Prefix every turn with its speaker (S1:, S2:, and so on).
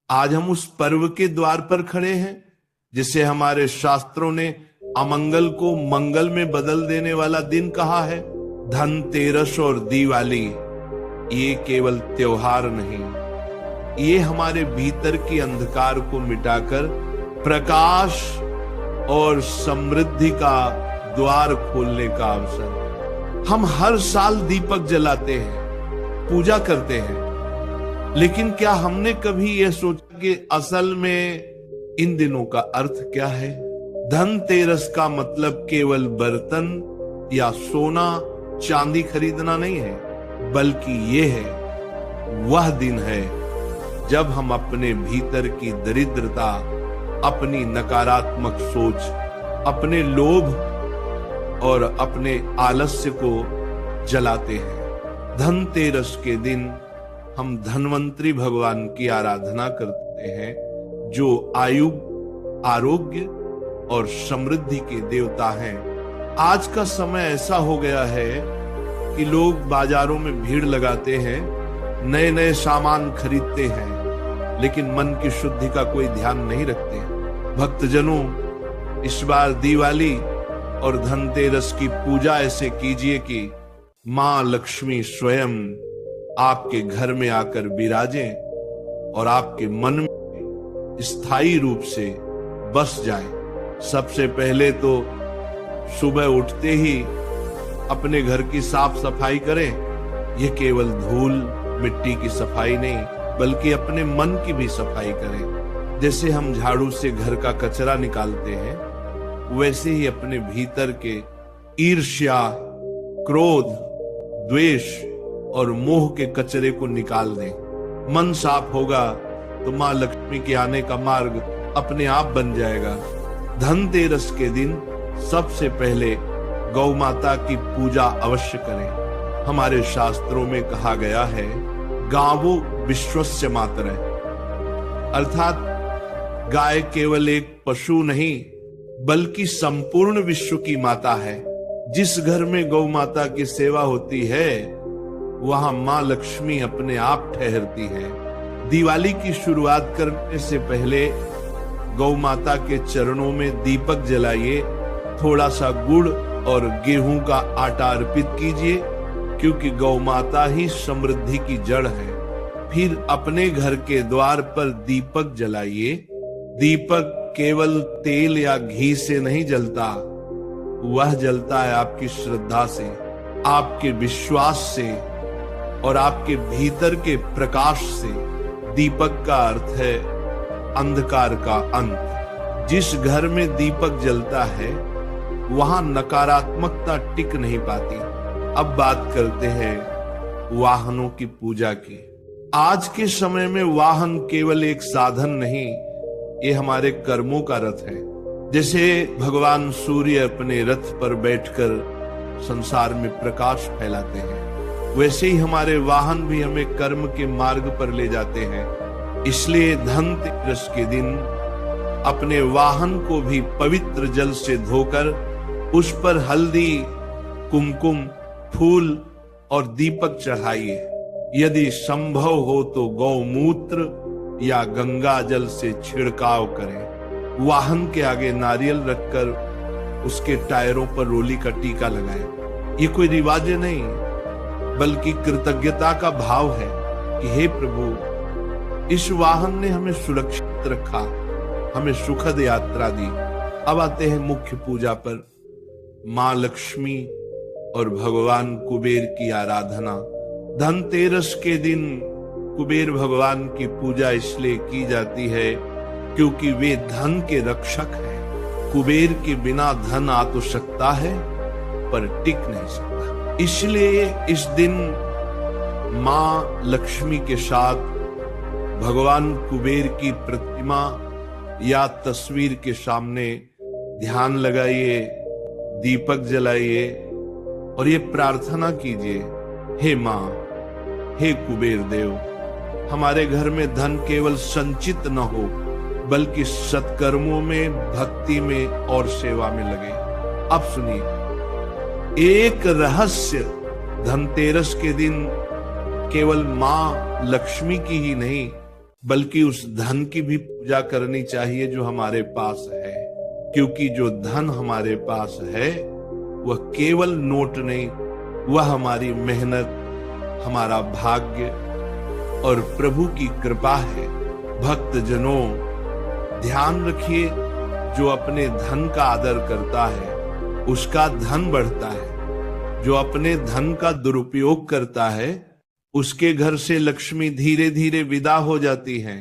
S1: आज हम उस पर्व के द्वार पर खड़े हैं जिसे हमारे शास्त्रों ने अमंगल को मंगल में बदल देने वाला दिन कहा है। धनतेरस और दिवाली ये केवल त्योहार नहीं, ये हमारे भीतर के अंधकार को मिटाकर प्रकाश और समृद्धि का द्वार खोलने का अवसर। हम हर साल दीपक जलाते हैं, पूजा करते हैं, लेकिन क्या हमने कभी यह सोचा कि असल में इन दिनों का अर्थ क्या है? धनतेरस का मतलब केवल बर्तन या सोना चांदी खरीदना नहीं है, बल्कि ये है, वह दिन है जब हम अपने भीतर की दरिद्रता, अपनी नकारात्मक सोच, अपने लोभ और अपने आलस्य को जलाते हैं। धनतेरस के दिन हम धन्वंतरी भगवान की आराधना करते हैं, जो आयु, आरोग्य और समृद्धि के देवता हैं। आज का समय ऐसा हो गया है कि लोग बाजारों में भीड़ लगाते हैं, नए नए सामान खरीदते हैं, लेकिन मन की शुद्धि का कोई ध्यान नहीं रखते। भक्तजनों, इस बार दिवाली और धनतेरस की पूजा ऐसे कीजिए कि मां लक्ष्मी स्वयं आपके घर में आकर विराजें और आपके मन में स्थायी रूप से बस जाए। सबसे पहले तो सुबह उठते ही अपने घर की साफ सफाई करें। यह केवल धूल मिट्टी की सफाई नहीं, बल्कि अपने मन की भी सफाई करें। जैसे हम झाड़ू से घर का कचरा निकालते हैं, वैसे ही अपने भीतर के ईर्ष्या, क्रोध, द्वेष और मोह के कचरे को निकाल दें। मन साफ होगा तो मां लक्ष्मी के आने का मार्ग अपने आप बन जाएगा। धनतेरस के दिन सबसे पहले गौ माता की पूजा अवश्य करें। हमारे शास्त्रों में कहा गया है, गावो विश्वस्य मातरः, अर्थात गाय केवल एक पशु नहीं, बल्कि संपूर्ण विश्व की माता है। जिस घर में गौ माता की सेवा होती है, वहां मां लक्ष्मी अपने आप ठहरती है। दिवाली की शुरुआत करने से पहले गौ माता के चरणों में दीपक जलाइए, थोड़ा सा गुड़ और गेहूं का आटा अर्पित कीजिए, क्योंकि गौ माता ही समृद्धि की जड़ है। फिर अपने घर के द्वार पर दीपक जलाइए। दीपक केवल तेल या घी से नहीं जलता, वह जलता है आपकी श्रद्धा से, आपके विश्वास से और आपके भीतर के प्रकाश से। दीपक का अर्थ है अंधकार का अंत। जिस घर में दीपक जलता है, वहां नकारात्मकता टिक नहीं पाती। अब बात करते हैं वाहनों की पूजा की। आज के समय में वाहन केवल एक साधन नहीं, ये हमारे कर्मों का रथ है। जैसे भगवान सूर्य अपने रथ पर बैठकर संसार में प्रकाश फैलाते हैं, वैसे ही हमारे वाहन भी हमें कर्म के मार्ग पर ले जाते हैं। इसलिए धनतेरस के दिन अपने वाहन को भी पवित्र जल से धोकर उस पर हल्दी, कुमकुम, फूल और दीपक चढ़ाइए। यदि संभव हो तो गौमूत्र या गंगा जल से छिड़काव करें। वाहन के आगे नारियल रखकर उसके टायरों पर रोली का टीका लगाएं। ये कोई रिवाज नहीं, बल्कि कृतज्ञता का भाव है कि हे प्रभु, इस वाहन ने हमें सुरक्षित रखा, हमें सुखद यात्रा दी। अब आते हैं मुख्य पूजा पर। मां लक्ष्मी और भगवान कुबेर की आराधना। धनतेरस के दिन कुबेर भगवान की पूजा इसलिए की जाती है क्योंकि वे धन के रक्षक हैं। कुबेर के बिना धन आ तो सकता है, पर टिक नहीं सकता। इसलिए इस दिन मां लक्ष्मी के साथ भगवान कुबेर की प्रतिमा या तस्वीर के सामने ध्यान लगाइए, दीपक जलाइए और ये प्रार्थना कीजिए, हे मां, हे कुबेर देव, हमारे घर में धन केवल संचित न हो, बल्कि सत्कर्मों में, भक्ति में और सेवा में लगे। अब सुनिए एक रहस्य। धनतेरस के दिन केवल मां लक्ष्मी की ही नहीं, बल्कि उस धन की भी पूजा करनी चाहिए जो हमारे पास है, क्योंकि जो धन हमारे पास है वह केवल नोट नहीं, वह हमारी मेहनत, हमारा भाग्य और प्रभु की कृपा है। भक्त जनों, ध्यान रखिए, जो अपने धन का आदर करता है उसका धन बढ़ता है। जो अपने धन का दुरुपयोग करता है उसके घर से लक्ष्मी धीरे धीरे विदा हो जाती है।